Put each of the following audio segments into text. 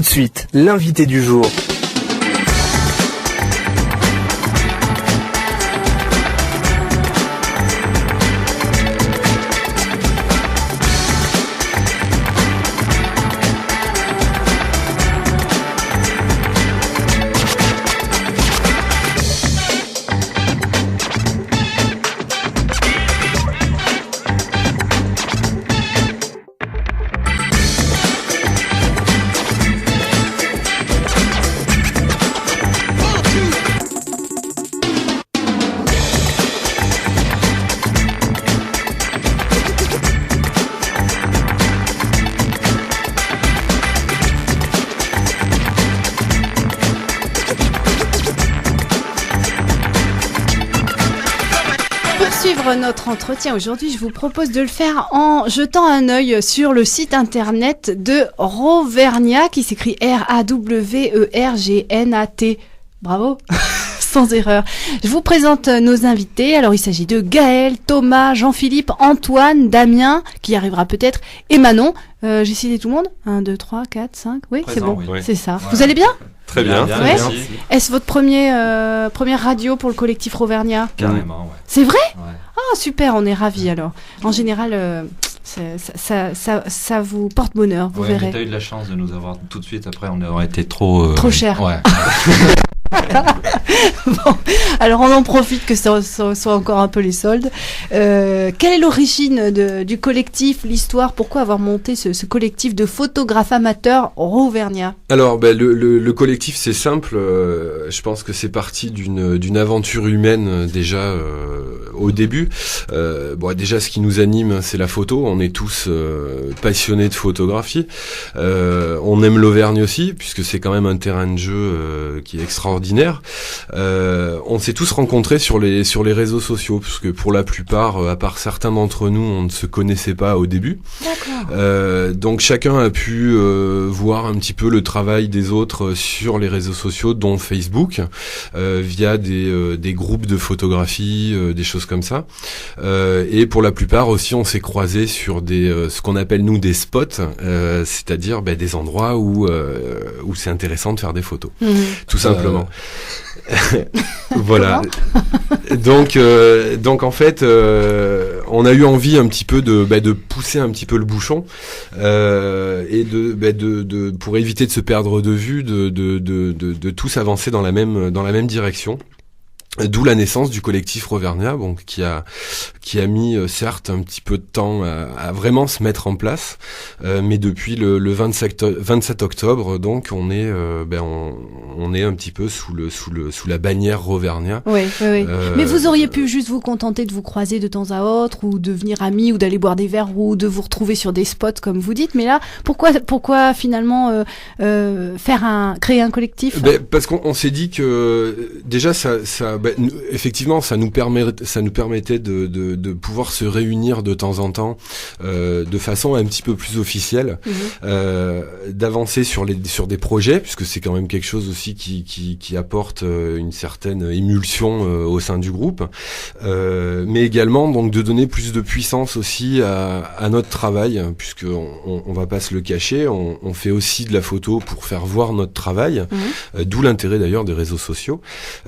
de suite, l'invité du jour. Notre entretien aujourd'hui, je vous propose de le faire en jetant un œil sur le site internet de Rawvergnat qui s'écrit Rawergnat. Bravo, sans erreur. Je vous présente nos invités. Alors il s'agit de Gaël, Thomas, Jean-Philippe, Antoine, Damien, qui arrivera peut-être, et Manon. J'ai cité tout le monde 1, 2, 3, 4, 5. Oui, présent, c'est bon, oui. C'est ça. Ouais. Vous allez bien ? Très bien. Ouais. Est-ce votre première radio pour le collectif Rawvergnat ? Carrément, ouais. C'est vrai ? Ouais. Ah super, on est ravis alors. En général, ça vous porte bonheur, vous verrez. Tu as eu de la chance de nous avoir tout de suite. Après, on aurait été trop cher. Ouais. Bon, alors on en profite que ça soit encore un peu les soldes. Quelle est l'origine du collectif, l'histoire ? Pourquoi avoir monté ce collectif de photographes amateurs Rawvergnat ? Alors le collectif, c'est simple. Je pense que c'est parti d'une aventure humaine déjà au début. Déjà ce qui nous anime, c'est la photo. On est tous passionnés de photographie. On aime l'Auvergne aussi, puisque c'est quand même un terrain de jeu qui est extraordinaire. On s'est tous rencontrés sur les réseaux sociaux, parce que pour la plupart, à part certains d'entre nous, on ne se connaissait pas au début. D'accord. Donc chacun a pu voir un petit peu le travail des autres sur les réseaux sociaux, dont Facebook, via des groupes de photographie, des choses comme ça. Et pour la plupart aussi, on s'est croisés sur ce qu'on appelle nous des spots, c'est-à-dire des endroits où c'est intéressant de faire des photos, tout simplement. Voilà. Donc en fait, on a eu envie un petit peu de pousser un petit peu le bouchon et pour éviter de se perdre de vue, de tous avancer dans la même direction. D'où la naissance du collectif Rawvergnat, qui a mis certes un petit peu de temps à vraiment se mettre en place, mais depuis le 27 octobre, donc on est un petit peu sous la bannière Rawvergnat. Oui. Mais vous auriez pu juste vous contenter de vous croiser de temps à autre, ou devenir amis, ou d'aller boire des verres, ou de vous retrouver sur des spots comme vous dites. Mais là, pourquoi finalement créer un collectif ? Parce qu'on s'est dit que déjà effectivement, ça nous permettait de pouvoir se réunir de temps en temps, de façon un petit peu plus officielle, d'avancer sur des projets, puisque c'est quand même quelque chose aussi qui apporte une certaine émulsion au sein du groupe, mais également donc de donner plus de puissance aussi à notre travail, puisque on va pas se le cacher, on fait aussi de la photo pour faire voir notre travail, d'où l'intérêt d'ailleurs des réseaux sociaux,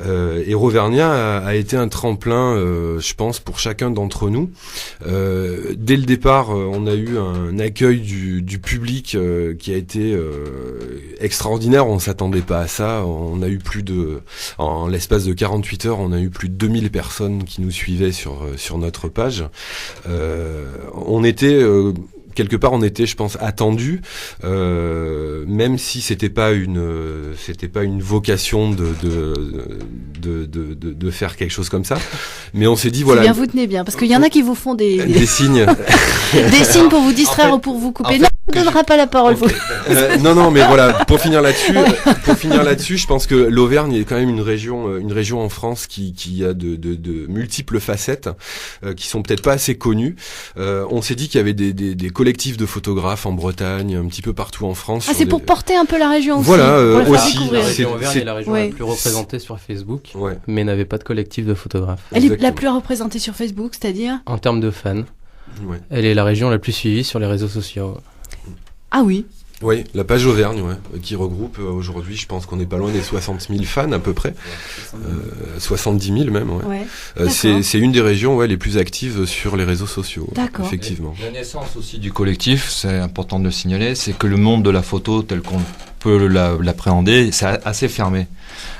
et Rawvergnat a été un tremplin, je pense, pour chacun d'entre nous. Dès le départ, on a eu un accueil du public qui a été extraordinaire. On s'attendait pas à ça. On a eu en l'espace de 48 heures, on a eu plus de 2000 personnes qui nous suivaient sur notre page. On était on était, je pense, attendu, même si c'était pas une vocation de faire quelque chose comme ça. Mais on s'est dit voilà. C'est bien, vous tenez bien, parce qu'il y en a qui vous font des signes, des signes pour vous distraire ou pour vous couper. Non, on ne donnera pas la parole. Non, mais voilà. Pour finir là-dessus, je pense que l'Auvergne est quand même une région en France qui a de multiples facettes, qui sont peut-être pas assez connues. On s'est dit qu'il y avait des collectifs de photographes en Bretagne, un petit peu partout en France. Ah, c'est pour porter un peu la région aussi. Voilà, aussi. La région Auvergne est la région la plus représentée sur Facebook, mais n'avait pas de collectif de photographes. Elle est la plus représentée sur Facebook, c'est-à-dire ? En termes de fans. Elle est la région la plus suivie sur les réseaux sociaux. Ah oui. Oui, la page Auvergne, qui regroupe aujourd'hui, je pense qu'on n'est pas loin des 60 000 fans à peu près, 70 000 même. C'est une des régions les plus actives sur les réseaux sociaux. D'accord. Effectivement. La naissance aussi du collectif, c'est important de le signaler, c'est que le monde de la photo tel qu'on peut l'appréhender, c'est assez fermé.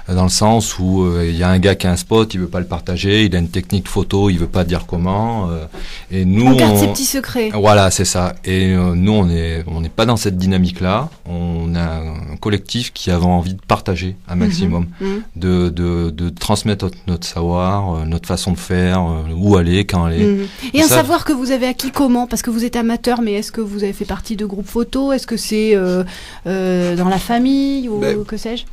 Dans le sens où il y a un gars qui a un spot, il veut pas le partager, il a une technique photo, il veut pas dire comment. Et nous, on garde ses petits secrets. Voilà, c'est ça. Et nous, on n'est pas dans cette dynamique-là. On a un collectif qui avait envie de partager un maximum, de transmettre notre savoir, notre façon de faire, où aller, quand aller. Et un savoir que vous avez acquis comment ? Parce que vous êtes amateur, mais est-ce que vous avez fait partie de groupes photo ? Est-ce que c'est dans la famille ou que sais-je ?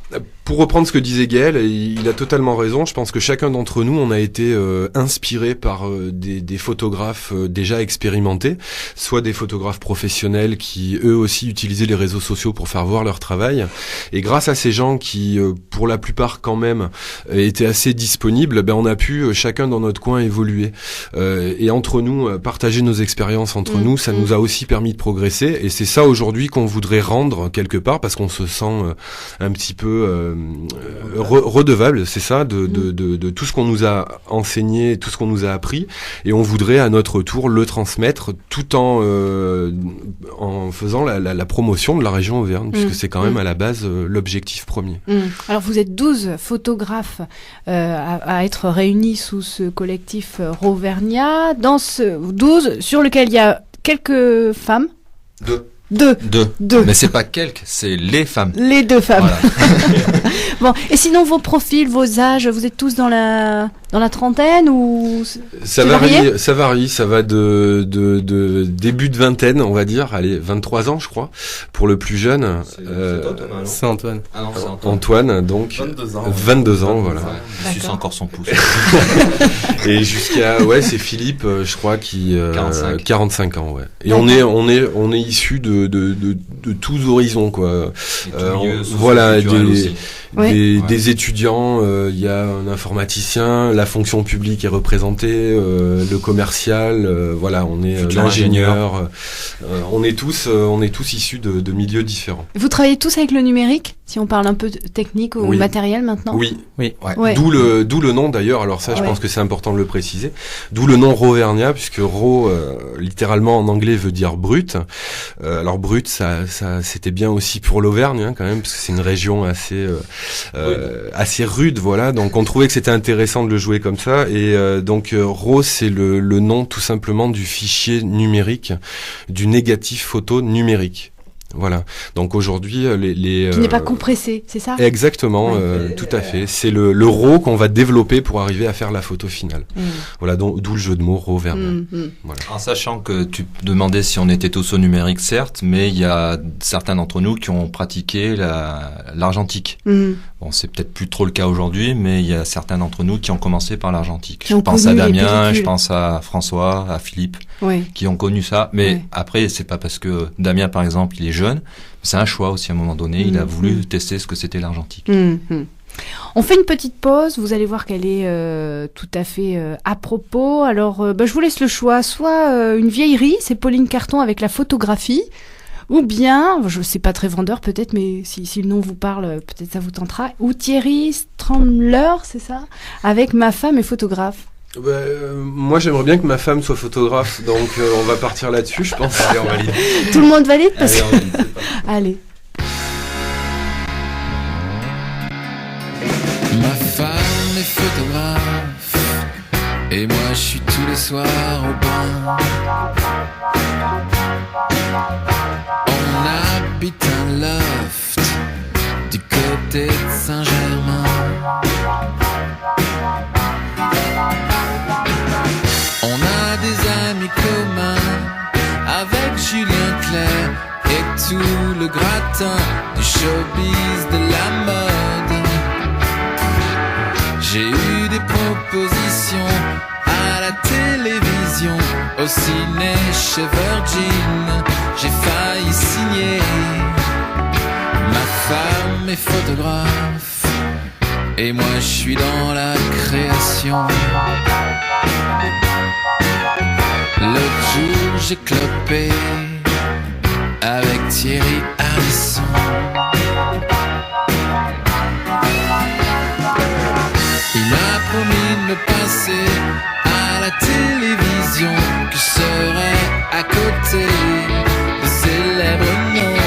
Pour reprendre ce que disait Gaël, il a totalement raison. Je pense que chacun d'entre nous, on a été inspiré par des photographes déjà expérimentés, soit des photographes professionnels qui eux aussi utilisaient les réseaux sociaux pour faire voir leur travail. Et grâce à ces gens qui, pour la plupart quand même, étaient assez disponibles, on a pu chacun dans notre coin évoluer. Et entre nous, partager nos expériences entre nous, ça nous a aussi permis de progresser. Et c'est ça aujourd'hui qu'on voudrait rendre quelque part, parce qu'on se sent un petit peu redevable, c'est ça, de tout ce qu'on nous a enseigné, tout ce qu'on nous a appris, et on voudrait à notre tour le transmettre tout en faisant la promotion de la région Auvergne, puisque c'est quand même à la base l'objectif premier. Alors vous êtes 12 photographes à être réunis sous ce collectif Rawvernia, dans ce 12 sur lequel il y a quelques femmes. Deux. Mais c'est pas quelques, c'est les femmes. Les 2 femmes. Voilà. Bon, et sinon vos profils, vos âges, vous êtes tous dans la trentaine ou ça varie, ça va de début de vingtaine, on va dire, allez, 23 ans je crois pour le plus jeune. C'est Antoine. Ah non, c'est Antoine, donc 22 ans, voilà. Il suce encore son pouce. Et jusqu'à c'est Philippe, je crois, qui 45 ans, ouais. Et d'accord. on est issus de tous horizons, quoi. Des étudiants, il y a un informaticien, la fonction publique est représentée, le commercial, on est l'ingénieur. On est tous issus de milieux différents. Vous travaillez tous avec le numérique, si on parle un peu technique ou matériel maintenant ? Oui. Ouais. D'où le nom d'ailleurs. Alors ça, je pense que c'est important de le préciser. D'où le nom Rawvernia, puisque Raw, littéralement en anglais, veut dire brut. Alors brut, ça c'était bien aussi pour l'Auvergne, quand même, parce que c'est une région assez rude, voilà. Donc on trouvait que c'était intéressant de le jouer comme ça. Et donc Raw, c'est le nom tout simplement du fichier numérique, du négatif photo numérique. Voilà. Donc aujourd'hui, qui n'est pas compressé, c'est ça ? Exactement, tout à fait. C'est le RAW qu'on va développer pour arriver à faire la photo finale. Voilà, d'où le jeu de mots Rawvernia. Voilà. En sachant que tu demandais si on était tous au numérique, certes, mais il y a certains d'entre nous qui ont pratiqué l'argentique. Bon, c'est peut-être plus trop le cas aujourd'hui, mais il y a certains d'entre nous qui ont commencé par l'argentique. Je pense à Damien, je pense à François, à Philippe, qui ont connu ça. Mais après, c'est pas parce que Damien, par exemple, il est jeune, c'est un choix aussi à un moment donné. Il a voulu tester ce que c'était l'argentique. On fait une petite pause, vous allez voir qu'elle est tout à fait à propos. Alors, je vous laisse le choix, soit une vieillerie, c'est Pauline Carton avec la photographie, ou bien, je sais pas très vendeur peut-être, mais si le nom vous parle, peut-être ça vous tentera, ou Thierry Strambler, c'est ça, avec Ma femme est photographe. Moi j'aimerais bien que ma femme soit photographe, donc on va partir là-dessus, je pense. Allez, on valide. Tout le monde valide parce Allez, on valide, Allez. Ma femme est photographe et moi je suis tous les soirs au bain. On habite un loft du côté de Saint-Germain. On a des amis communs avec Julien Clerc et tout le gratin du showbiz de la mode. J'ai eu des propositions à la télévision, au ciné, chez Virgin. J'ai failli signer. Ma femme est photographe et moi je suis dans la création. L'autre jour j'ai clopé avec Thierry Amiel. passion. Il m'a promis de me passer à la télévision, que je serai à côté de célèbres noms.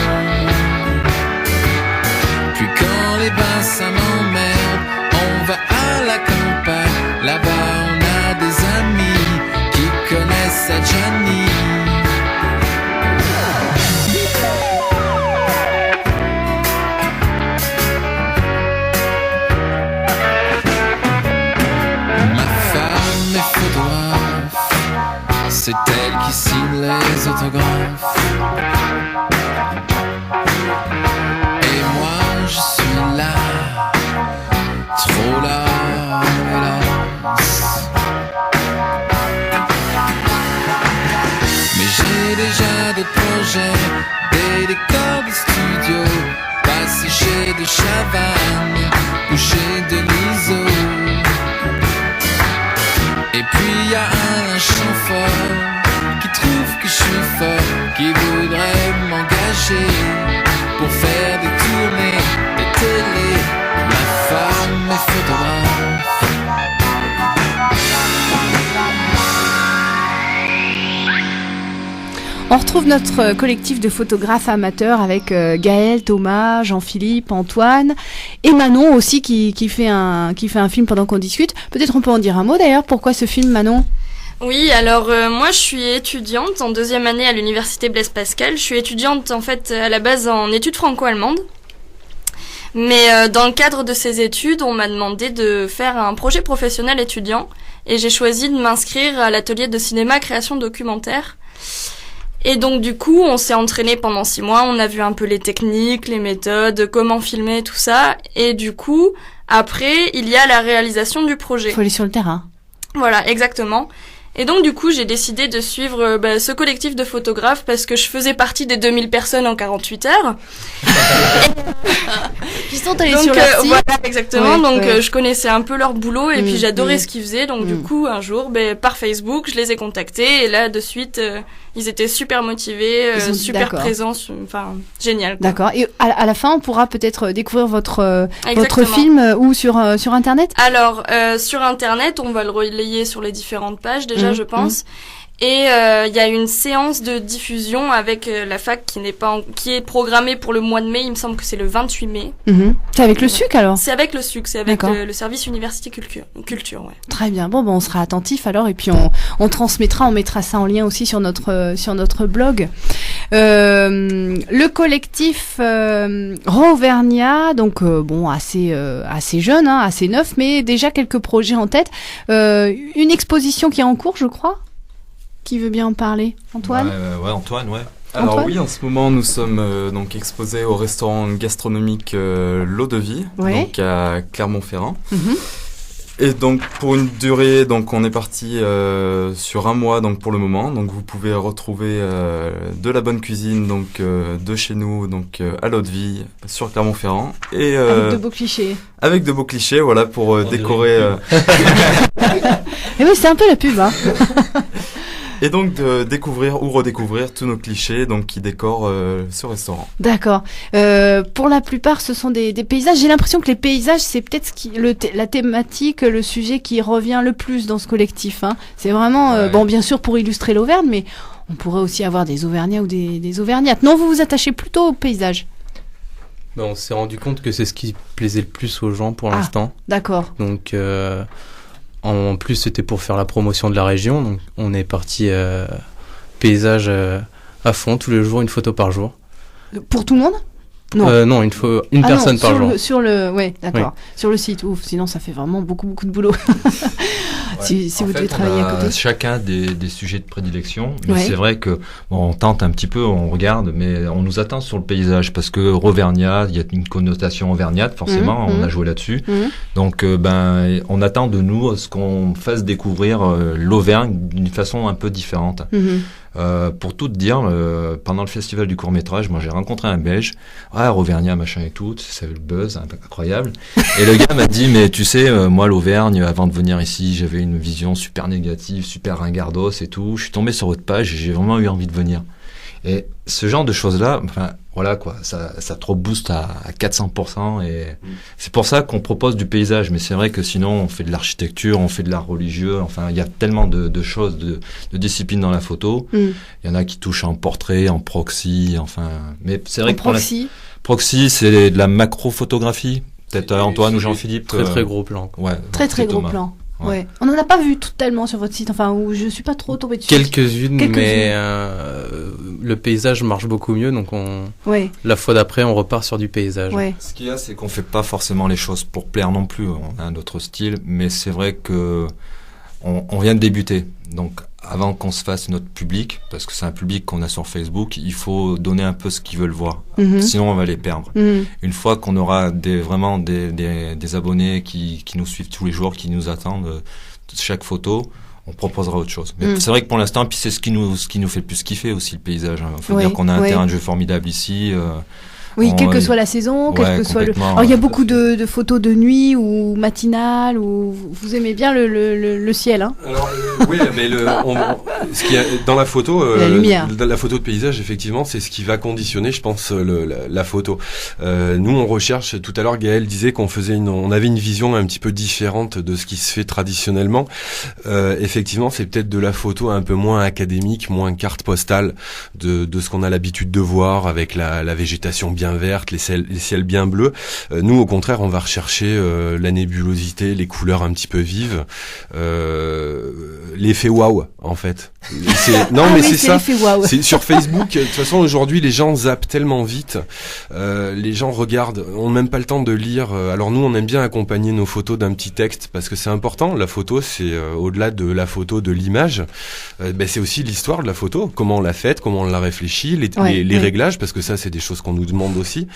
Puis quand les bassins m'emmerdent, on va à la campagne. Là-bas on a des amis qui connaissent Adjani. C'est elle qui signe les autographes. Et moi je suis là, trop là, hélas. Mais j'ai déjà d'autres projets, des décors de studio, passer chez de Chavannes ou chez de l'ISO. Et puis y a un chanfort qui trouve que je suis fort, qui voudrait m'engager pour faire des tournées, des télés. Ma femme est photographe. On retrouve notre collectif de photographes amateurs avec Gaël, Thomas, Jean-Philippe, Antoine et Manon aussi qui fait un film pendant qu'on discute. Peut-être on peut en dire un mot d'ailleurs. Pourquoi ce film, Manon ? Oui, alors moi je suis étudiante en 2e année à l'université Blaise Pascal. Je suis étudiante en fait à la base en études franco-allemandes. Mais dans le cadre de ces études, on m'a demandé de faire un projet professionnel étudiant et j'ai choisi de m'inscrire à l'atelier de cinéma création documentaire. Et donc du coup, on s'est entraîné pendant 6 mois, on a vu un peu les techniques, les méthodes, comment filmer, tout ça. Et du coup, après, il y a la réalisation du projet. Faut aller sur le terrain. Voilà, exactement. Et donc du coup, j'ai décidé de suivre ce collectif de photographes parce que je faisais partie des 2000 personnes en 48 heures. Qui sont allés sur leur site. Voilà, exactement. Donc je connaissais un peu leur boulot et puis j'adorais ce qu'ils faisaient. Donc du coup, un jour, par Facebook, je les ai contactés et là, de suite, ils étaient super motivés, super présents. Enfin, génial, quoi. D'accord. Et à la fin, on pourra peut-être découvrir votre film où sur Internet ? Alors, sur Internet, on va le relayer sur les différentes pages déjà, je pense. Et il y a une séance de diffusion avec la fac qui est programmée pour le mois de mai. Il me semble que c'est le 28 mai. C'est avec le SUC alors ? C'est avec le SUC, c'est avec le service université culture, ouais. Très bien. Bon, on sera attentif alors et puis on transmettra, on mettra ça en lien aussi sur notre blog. Le collectif Rovernja, donc assez jeune, assez neuf, mais déjà quelques projets en tête. Une exposition qui est en cours, je crois. Qui veut bien en parler ? Antoine ? Ouais, Antoine, ouais. Alors Antoine ? Oui, en ce moment, nous sommes donc exposés au restaurant gastronomique L'Eau de Vie, donc à Clermont-Ferrand. Et donc pour une durée, donc on est parti sur 1 mois donc pour le moment. Donc vous pouvez retrouver de la bonne cuisine donc de chez nous donc à L'Eau de Vie sur Clermont-Ferrand et avec de beaux clichés. Avec de beaux clichés, voilà pour décorer. Et oui, c'est un peu la pub, hein. Et donc de découvrir ou redécouvrir tous nos clichés donc qui décorent ce restaurant. D'accord. Pour la plupart, ce sont des paysages. J'ai l'impression que les paysages, c'est peut-être la thématique, le sujet qui revient le plus dans ce collectif. Hein. C'est vraiment, bien sûr, pour illustrer l'Auvergne, mais on pourrait aussi avoir des Auvergnats ou des Auvergnates. Non, vous vous attachez plutôt au paysage. On s'est rendu compte que c'est ce qui plaisait le plus aux gens pour l'instant. D'accord. Donc... En plus, c'était pour faire la promotion de la région, donc on est parti paysage à fond, tous les jours, une photo par jour. Pour tout le monde ? Non, une personne par jour. D'accord. Oui. Sur le site, sinon ça fait vraiment beaucoup de boulot. si vous devez travailler à côté. Chacun des sujets de prédilection, mais c'est vrai que on tente un petit peu, on regarde, mais on nous attend sur le paysage parce que Rovernja, il y a une connotation auvergnate forcément, on a joué là-dessus. Donc on attend de nous ce qu'on fasse découvrir l'Auvergne d'une façon un peu différente. Pour tout te dire, pendant le festival du court-métrage, moi j'ai rencontré un Belge, Auvergnat, machin et tout, c'est le buzz, incroyable. Et le gars m'a dit, mais tu sais, moi l'Auvergne, avant de venir ici, j'avais une vision super négative, super ringardos et tout. Je suis tombé sur votre page et j'ai vraiment eu envie de venir. Et ce genre de choses-là, voilà quoi, ça te rebooste à 400%, et c'est pour ça qu'on propose du paysage. Mais c'est vrai que sinon on fait de l'architecture, on fait de l'art religieux, enfin il y a tellement de choses, de disciplines dans la photo. Il y en a qui touchent en portrait, en proxy, enfin, mais c'est vrai que proxy, c'est de la macro-photographie. Peut-être Antoine ou Jean-Philippe. Très gros plan. Ouais. Très gros plan. Ouais. On n'en a pas vu tellement sur votre site, enfin, où je suis pas trop tombée dessus. Quelques-unes, mais le paysage marche beaucoup mieux, donc la fois d'après, on repart sur du paysage. Ouais. Ce qu'il y a, c'est qu'on fait pas forcément les choses pour plaire non plus. On a un autre style, mais c'est vrai que on vient de débuter. Donc, avant qu'on se fasse notre public, parce que c'est un public qu'on a sur Facebook, il faut donner un peu ce qu'ils veulent voir. Sinon, on va les perdre. Une fois qu'on aura vraiment des abonnés qui nous suivent tous les jours, qui nous attendent, chaque photo, on proposera autre chose. Mais c'est vrai que pour l'instant, puis c'est ce qui nous fait le plus kiffer aussi, le paysage. Il faut dire qu'on a un terrain de jeu formidable ici. Oui, quelle que soit la saison, quel que soit le. Alors il y a beaucoup de photos de nuit ou matinales, ou vous aimez bien le ciel, hein. Alors oui, mais ce qui dans la photo, la lumière. La photo de paysage, effectivement, c'est ce qui va conditionner, je pense, la photo. Nous, on recherche. Tout à l'heure, Gaël disait qu'on avait une vision un petit peu différente de ce qui se fait traditionnellement. Effectivement, c'est peut-être de la photo un peu moins académique, moins carte postale de ce qu'on a l'habitude de voir avec la végétation bien verte, les ciels bien bleus. Nous, au contraire, on va rechercher la nébulosité, les couleurs un petit peu vives, l'effet waouh, en fait. Mais c'est ça. Wow. C'est sur Facebook. De toute façon, aujourd'hui, les gens zappent tellement vite. Les gens regardent, ont même pas le temps de lire. Alors nous, on aime bien accompagner nos photos d'un petit texte parce que c'est important. La photo, c'est au-delà de la photo, de l'image. C'est aussi l'histoire de la photo. Comment on l'a faite, comment on l'a réfléchie, les réglages, parce que ça, c'est des choses qu'on nous demande aussi.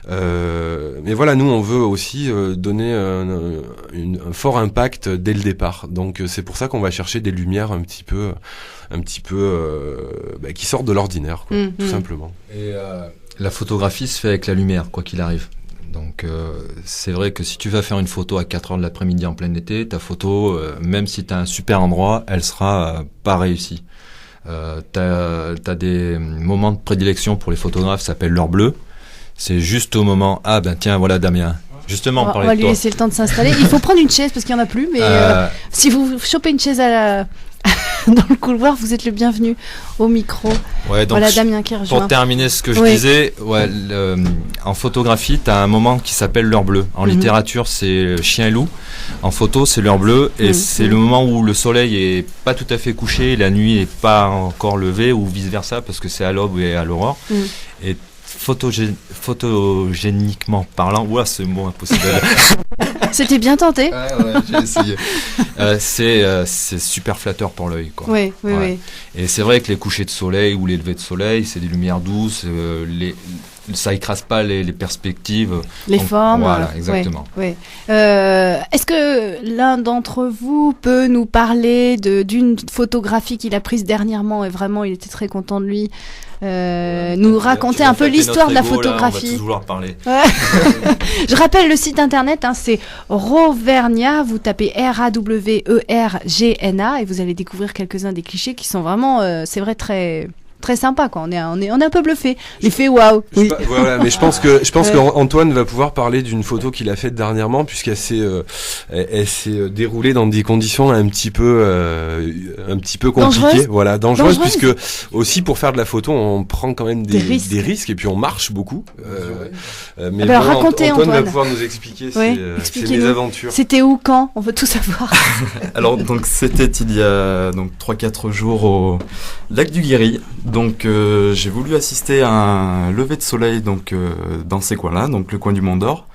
Mais voilà, nous, on veut aussi donner un fort impact dès le départ. Donc c'est pour ça qu'on va chercher des lumières un petit peu qui sortent de l'ordinaire, quoi, tout simplement. Et la photographie se fait avec la lumière, quoi qu'il arrive. Donc c'est vrai que si tu vas faire une photo à 4h de l'après-midi en plein été, ta photo, même si tu as un super endroit, elle sera pas réussie. T'as des moments de prédilection pour les photographes, ça s'appelle l'heure bleue. C'est juste au moment, tiens, voilà Damien. Justement, on va lui laisser le temps de s'installer. Il faut prendre une chaise parce qu'il n'y en a plus, mais si vous chopez une chaise dans le couloir, vous êtes le bienvenu au micro. Ouais, donc voilà Damien qui rejoint. Pour terminer ce que je disais, en photographie, tu as un moment qui s'appelle l'heure bleue. En littérature, c'est chien et loup. En photo, c'est l'heure bleue, et c'est le moment où le soleil est pas tout à fait couché, la nuit est pas encore levée, ou vice versa, parce que c'est à l'aube et à l'aurore. Et photogéniquement parlant, ce mot impossible. C'était bien tenté. Ouais, j'ai essayé. C'est super flatteur pour l'œil, quoi. Oui. Et c'est vrai que les couchers de soleil ou les levées de soleil, c'est des lumières douces, ça écrase pas les perspectives. Les formes. Voilà, exactement. Ouais. Est-ce que l'un d'entre vous peut nous parler d'une photographie qu'il a prise dernièrement, et vraiment il était très content de lui, nous raconter un peu l'histoire de la photographie. Là, on va tous vouloir parler. Je rappelle le site internet, c'est Rawergna, vous tapez RAWERGNA et vous allez découvrir quelques-uns des clichés qui sont vraiment, c'est vrai, très sympa, quoi. On est un peu bluffé. L'effet waouh. Oui. Voilà, mais je pense qu'Antoine va pouvoir parler d'une photo qu'il a faite dernièrement, puisqu'elle s'est déroulée dans des conditions un petit peu compliquées, dangereuses, puisque aussi pour faire de la photo, on prend quand même des risques et puis on marche beaucoup. Mais racontez, Antoine va pouvoir nous expliquer ses mésaventures. C'était où, quand? On veut tout savoir. Alors donc c'était il y a 3-4 jours au lac du Guéry. Donc j'ai voulu assister à un lever de soleil dans ces coins-là, donc le coin du Mont d'Or.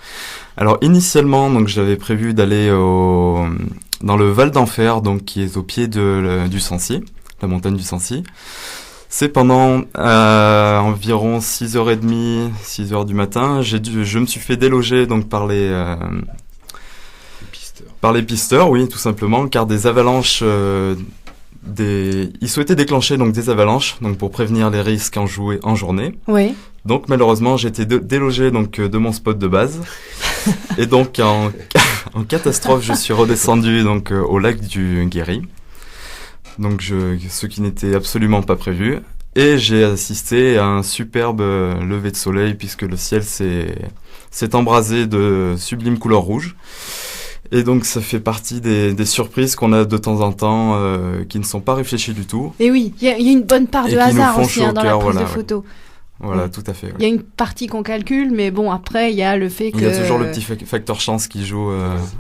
Alors initialement, j'avais prévu d'aller dans le Val d'Enfer, qui est au pied du Sancy, la montagne du Sancy. C'est pendant environ 6h30, 6h du matin, je me suis fait déloger par les pisteurs, oui, tout simplement, car des avalanches ils souhaitaient déclencher des avalanches pour prévenir les risques en journée. Oui. Donc malheureusement j'ai été délogé de mon spot de base et en catastrophe je suis redescendu au lac du Guéry. Ce qui n'était absolument pas prévu. Et j'ai assisté à un superbe lever de soleil puisque le ciel s'est embrasé de sublimes couleurs rouges. Et donc ça fait partie des surprises qu'on a de temps en temps qui ne sont pas réfléchies du tout. Et oui, il y a une bonne part de hasard aussi dans la prise de photos. Voilà, tout à fait. Il y a une partie qu'on calcule, mais bon, après, il y a le fait que... Il y a toujours le petit facteur chance qui joue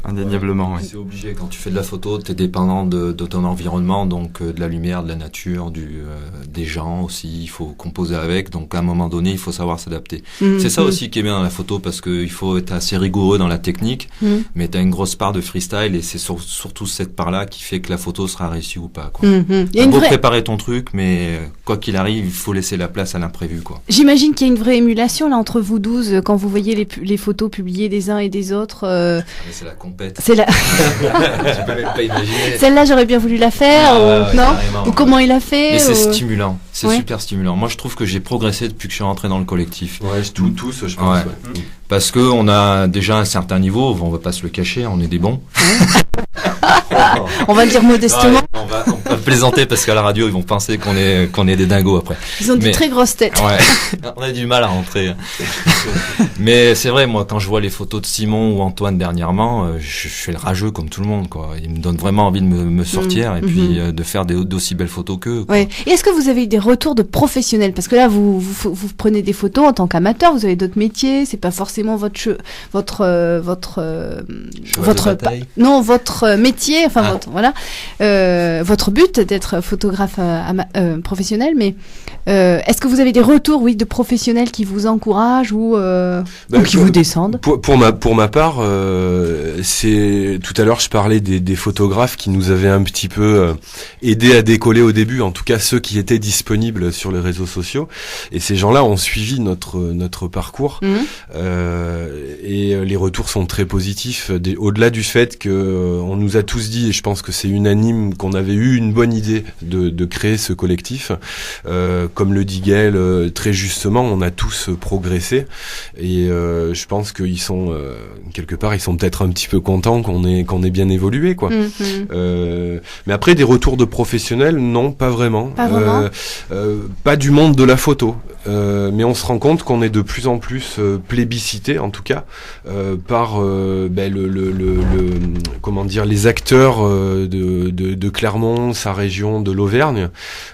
indéniablement. Ouais. C'est obligé, quand tu fais de la photo, tu es dépendant de ton environnement, donc de la lumière, de la nature, des gens aussi, il faut composer avec, donc à un moment donné, il faut savoir s'adapter. C'est ça aussi qui est bien dans la photo, parce qu'il faut être assez rigoureux dans la technique, mais tu as une grosse part de freestyle, et c'est surtout cette part-là qui fait que la photo sera réussie ou pas. T'as beau préparer ton truc, mais quoi qu'il arrive, il faut laisser la place à l'imprévu, quoi. J'imagine qu'il y a une vraie émulation là entre vous 12 quand vous voyez les photos publiées des uns et des autres. C'est la compète. C'est la... Je peux même pas imaginer. Celle-là, j'aurais bien voulu la faire, non? Ou comment il a fait? Mais c'est stimulant, c'est super stimulant. Moi, je trouve que j'ai progressé depuis que je suis rentré dans le collectif. Ouais, tous, je pense. Ouais. Parce que on a déjà un certain niveau, on va pas se le cacher, on est des bons. On va le dire modestement. Ouais, on va plaisanter parce qu'à la radio ils vont penser qu'on est des dingos après. Ils ont des très grosses têtes. Ouais, on a du mal à rentrer. Mais c'est vrai, moi quand je vois les photos de Simon ou Antoine dernièrement, je fais le rageux comme tout le monde, quoi. Ils me donnent vraiment envie de me sortir et puis de faire d'aussi belles photos qu'eux, quoi. Ouais. Et est-ce que vous avez eu des retours de professionnels? Parce que là vous prenez des photos en tant qu'amateur, vous avez d'autres métiers, c'est pas forcément votre métier, enfin votre but d'être photographe professionnel, mais est-ce que vous avez des retours de professionnels qui vous encouragent ou qui vous descendent? Pour ma part, c'est tout à l'heure je parlais des photographes qui nous avaient un petit peu aidé à décoller au début, en tout cas ceux qui étaient disponibles sur les réseaux sociaux, et ces gens-là ont suivi notre parcours et les retours sont très positifs, au-delà du fait que on nous a tous dit, et je pense que c'est unanime, qu'on avait eu une bonne idée de créer ce collectif. Comme le dit Gaël très justement, on a tous progressé et je pense qu'ils sont quelque part, ils sont peut-être un petit peu contents qu'on ait bien évolué, quoi. Mais après des retours de professionnels, non, pas vraiment. Pas du monde de la photo. Mais on se rend compte qu'on est de plus en plus plébiscité, en tout cas, par comment dire, les acteurs de Clermont, sa région, de l'Auvergne,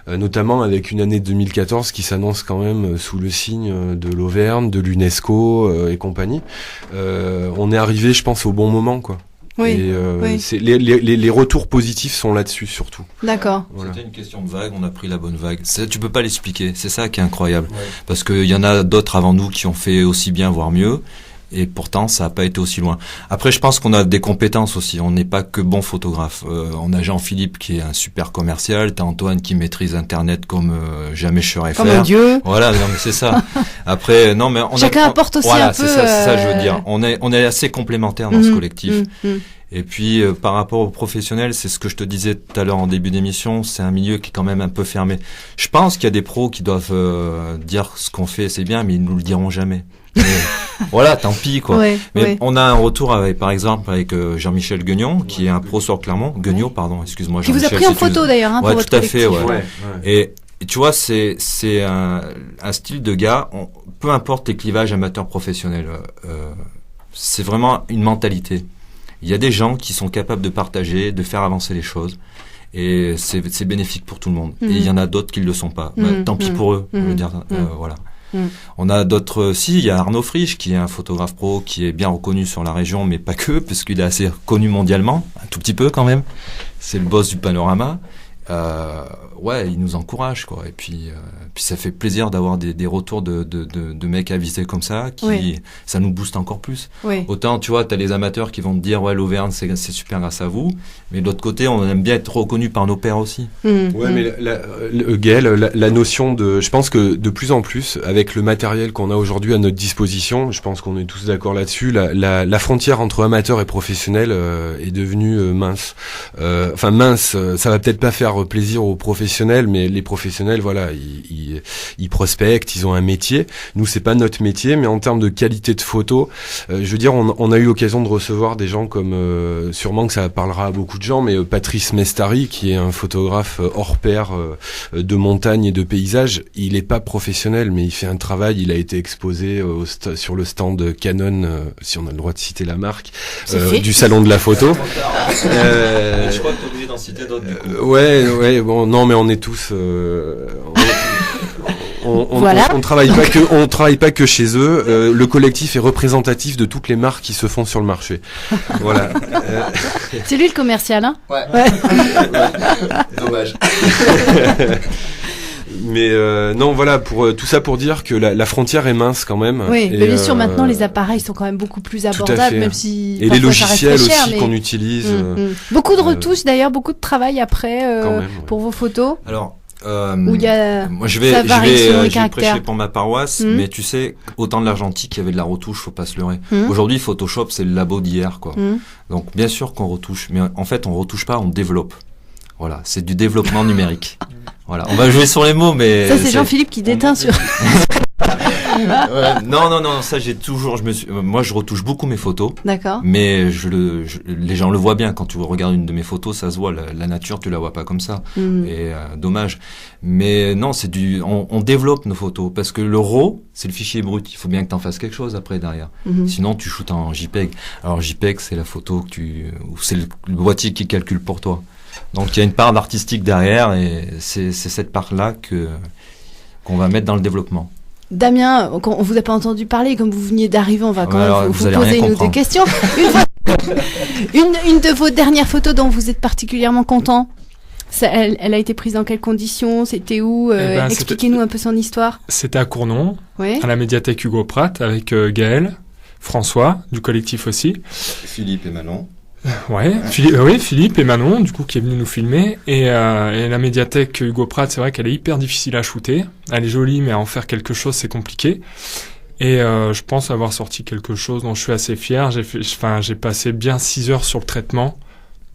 notamment avec une année 2014 qui s'annonce quand même sous le signe de l'Auvergne, de l'UNESCO et compagnie. On est arrivé, je pense, au bon moment, quoi. Oui, et c'est les retours positifs sont là-dessus surtout. D'accord. Voilà. C'était une question de vague, on a pris la bonne vague. Tu peux pas l'expliquer, c'est ça qui est incroyable. Parce qu'il y en a d'autres avant nous qui ont fait aussi bien, voire mieux. Et pourtant, ça n'a pas été aussi loin. Après, je pense qu'on a des compétences aussi. On n'est pas que bon photographe. On a Jean-Philippe qui est un super commercial. T'as Antoine qui maîtrise Internet comme jamais je saurais faire. Comme un dieu. Voilà, non, mais c'est ça. Après, non, mais chacun apporte aussi un peu. C'est ça, je veux dire. On est assez complémentaires dans ce collectif. Et puis, par rapport aux professionnels, c'est ce que je te disais tout à l'heure en début d'émission, c'est un milieu qui est quand même un peu fermé. Je pense qu'il y a des pros qui doivent dire ce qu'on fait, c'est bien, mais ils nous le diront jamais. Mais, voilà, tant pis, quoi. Mais on a un retour par exemple, avec Jean-Michel Guignon, qui est un pro sur Clermont. Guignot, pardon, excuse-moi. Qui vous a pris en photo d'ailleurs, pour votre collectif. Tout à fait, Et tu vois, c'est un style de gars, peu importe les clivages amateurs-professionnels, c'est vraiment une mentalité. Il y a des gens qui sont capables de partager, de faire avancer les choses. Et c'est bénéfique pour tout le monde. Et il y en a d'autres qui ne le sont pas. Tant pis pour eux, je veux dire, voilà. On a d'autres, il y a Arnaud Frisch qui est un photographe pro qui est bien reconnu sur la région, mais pas que, parce qu'il est assez connu mondialement, un tout petit peu quand même. C'est le boss du panorama. Il nous encourage, quoi. Et puis ça fait plaisir d'avoir des retours de mecs avisés comme ça, ça nous booste encore plus. Autant, tu vois, t'as les amateurs qui vont te dire, l'Auvergne, c'est super grâce à vous. Mais de l'autre côté, on aime bien être reconnu par nos pairs aussi. Mais Gaël, la notion je pense que de plus en plus, avec le matériel qu'on a aujourd'hui à notre disposition, je pense qu'on est tous d'accord là-dessus, la frontière entre amateur et professionnel est devenue mince. Mince, ça va peut-être pas faire faire plaisir aux professionnels, mais les professionnels, voilà, ils prospectent, ils ont un métier. Nous, c'est pas notre métier, mais en termes de qualité de photo, je veux dire, on a eu l'occasion de recevoir des gens comme, sûrement que ça parlera à beaucoup de gens, mais Patrice Mestari, qui est un photographe hors pair de montagne et de paysage. Il est pas professionnel, mais il fait un travail. Il a été exposé sur le stand Canon, si on a le droit de citer la marque, du salon de la photo. Je crois que t'es obligé d'en citer d'autres. Ouais, bon, non, mais on est tous. Voilà. On travaille pas que chez eux. Le collectif est représentatif de toutes les marques qui se font sur le marché. Voilà. C'est lui le commercial, hein? Ouais. Dommage. Mais non, voilà, pour tout ça pour dire que la frontière est mince quand même. Oui, mais bien sûr, maintenant les appareils sont quand même beaucoup plus abordables, même si et les logiciels ça reste très cher, aussi qu'on utilise. Beaucoup de retouches d'ailleurs, beaucoup de travail après pour vos photos. Alors. Où il y a moi je vais prêcher pour ma paroisse, mais tu sais, autant de l'argentique, il y avait de la retouche, faut pas se leurrer. Aujourd'hui, Photoshop, c'est le labo d'hier, quoi. Donc bien sûr qu'on retouche, mais en fait on retouche pas, on développe. Voilà, c'est du développement numérique. Voilà, on va jouer sur les mots, mais ça c'est Jean-Philippe qui déteint sur. Non, ça moi je retouche beaucoup mes photos. D'accord. Mais les gens le voient bien quand tu regardes une de mes photos, ça se voit, la nature tu la vois pas comme ça. Et dommage. Mais non, on développe nos photos parce que le RAW, c'est le fichier brut, il faut bien que t'en fasses quelque chose après derrière. Sinon tu shootes en JPEG. Alors JPEG, c'est la photo ou c'est le boîtier qui calcule pour toi. Donc il y a une part d'artistique derrière et c'est cette part-là qu'on va mettre dans le développement. Damien, on vous a pas entendu parler, comme vous veniez d'arriver, on va quand même vous poser des questions. Une de vos dernières photos dont vous êtes particulièrement content, elle a été prise dans quelles conditions? C'était où? Expliquez-nous un peu son histoire. C'était à Cournon, oui. À la médiathèque Hugo Pratt, avec Gaël, François, du collectif aussi. Philippe et Manon. Ouais, Philippe et Manon, du coup, qui est venu nous filmer. Et la médiathèque Hugo Pratt, c'est vrai qu'elle est hyper difficile à shooter. Elle est jolie, mais à en faire quelque chose, c'est compliqué. Et je pense avoir sorti quelque chose dont je suis assez fier. J'ai passé bien 6 heures sur le traitement.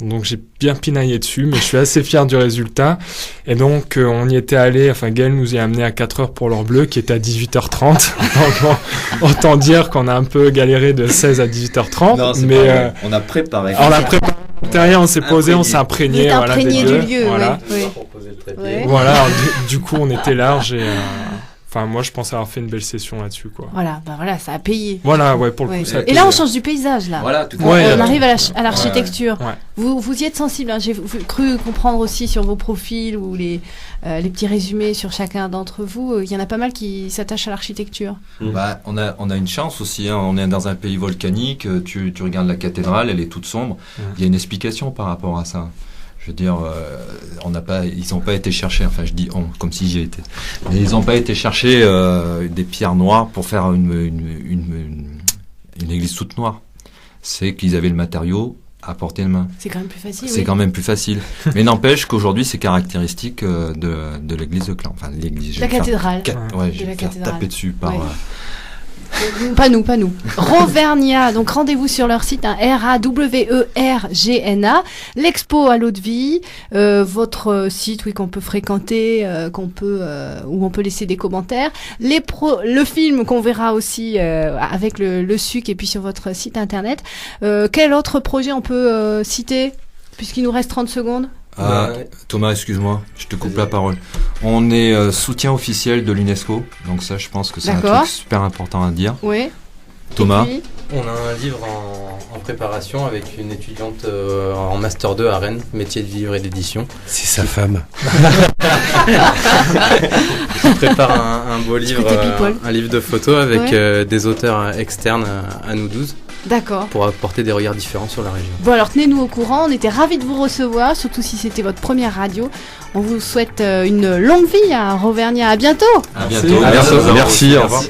Donc j'ai bien pinaillé dessus, mais je suis assez fier du résultat. Et donc on y était allé, Gaël nous y a amené à 4 heures pour l'heure bleue, qui était à 18h30. Donc autant dire qu'on a un peu galéré de 16 à 18h30. Non, mais on a préparé. On a préparé. Derrière, on s'est posé, on s'est imprégné. Imprégné du lieu, voilà. Oui. Voilà, alors, du coup on était large et... moi, je pense avoir fait une belle session là-dessus, quoi. Voilà, ça a payé. Voilà, ouais, pour le coup, ça a payé. Et là, on change du paysage, là. Voilà, tout on arrive à l'architecture. Ouais. Vous y êtes sensible, hein. J'ai cru comprendre aussi sur vos profils ou les petits résumés sur chacun d'entre vous. Il y en a pas mal qui s'attachent à l'architecture. Bah, on a une chance aussi, hein. On est dans un pays volcanique. Tu regardes la cathédrale, elle est toute sombre. Il y a une explication par rapport à ça. Je veux dire, ils n'ont pas été chercher, je dis comme si j'y étais. Mais ils n'ont pas été chercher des pierres noires pour faire une église toute noire. C'est qu'ils avaient le matériau à portée de main. C'est quand même plus facile. C'est quand même plus facile. Mais n'empêche qu'aujourd'hui, c'est caractéristique de l'église de Clan. L'église. La cathédrale. Je vais me faire taper dessus par... Ouais. Pas nous. Rovernia, donc rendez-vous sur leur site, RAWERGNA, l'expo à l'eau de vie, votre site qu'on peut fréquenter, où on peut laisser des commentaires, le film qu'on verra aussi avec le SUC et puis sur votre site internet. Quel autre projet on peut citer, puisqu'il nous reste 30 secondes? Thomas, excuse-moi, je te coupe la parole. On est soutien officiel de l'UNESCO, donc ça je pense que c'est un truc super important à dire. Oui. Thomas. On a un livre en préparation avec une étudiante en Master 2 à Rennes, métier de livre et d'édition. C'est sa femme. Je prépare un beau livre, un livre de photos avec des auteurs externes à nous 12. D'accord. Pour apporter des regards différents sur la région. Bon, alors tenez-nous au courant, on était ravis de vous recevoir, surtout si c'était votre première radio. On vous souhaite une longue vie à Rovernia. À bientôt. À bientôt. Merci. Au revoir.